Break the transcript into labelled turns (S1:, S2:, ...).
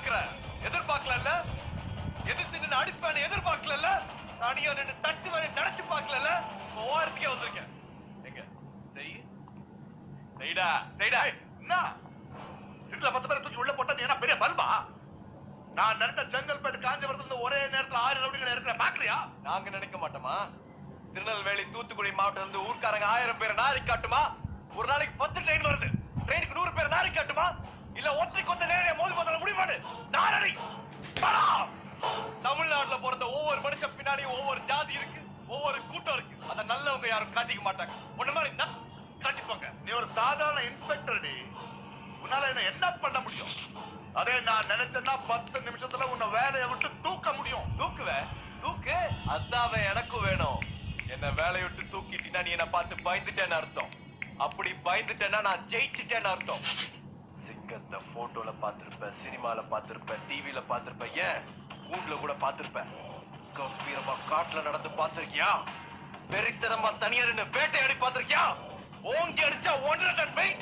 S1: எதிர்பார்க்கிற எதிர்பார்க்கல எதிர்த்து அடிப்பான எதிர்பார்க்கல தனியா நின்று தட்டு வரை நினைச்சு பார்க்கல ஓரத்துக்கே வந்திருக்கேன் எங்க செய்டா செய்டா என்ன சிட்ல 10 பேரை தூக்கி உள்ள போட்டா நீ என்ன பெரிய பல்பா நான் நினைச்ச செங்கல்பட்டு காஞ்சிபுரத்துல ஒரே நேரத்துல 6 ரவுடிகள் இருக்கிற பாக்கலையா நாங்க நினைக்க மாட்டோமா திருநெல்வேலி தூத்துக்குடி மாவட்டத்துல இருந்து ஊர்க்காரங்க 1000 பேரை நாரி காட்டுமா ஒரு நாளைக்கு 10 ட்ரெயின் வருது ட்ரெயினுக்கு 100 பேர் நாரி காட்டுமா இல்ல ஒத்தைக்கு ஒத்த நேரடியா மோதி முதல்ல முடிவாடு நாரடி தமிழ்நாட்டுல பிறந்த ஒவ்வொரு மனுஷன் பின்னாடியும் ஒவ்வொரு ஜாதி இருக்கு ஒவ்வொரு கூட்டம் இருக்கு அத நல்லவங்க யாரும் காட்டிக்க மாட்டாங்க ஒண்ணு மாதிரி காட்டிப்பாங்க நீ ஒரு சாதாரண இன்ஸ்பெக்டர் உன்னால என்ன பண்ண முடியும் அதே நான் நினைச்சேன்னா 10 நிமிஷத்துல உன்னை வேலையை விட்டு தூக்க முடியும் தூக்கு அதான் எனக்கும் வேணும் என்ன வேலையை விட்டு தூக்கிட்டீங்கன்னா நீ என்ன பார்த்து பயந்துட்டேன்னு அர்த்தம் அப்படி பயந்துட்டேன்னா நான் ஜெயிச்சுட்டேன்னு அர்த்தம் சிங்கத்தை போட்டோல பாத்திருப்பேன் சினிமால பாத்திருப்பேன் டிவில பாத்திருப்பேன் ஏன் கூண்டுல கூட பாத்திருப்பேன் கம்பீரமா காட்டுல நடந்து பாத்திருக்கியா வெறித்தனமா தனியா நின்று வேட்டையாடி பாத்திருக்கியா ஓங்கி அடிச்சா 1.5 டன் வெயிட்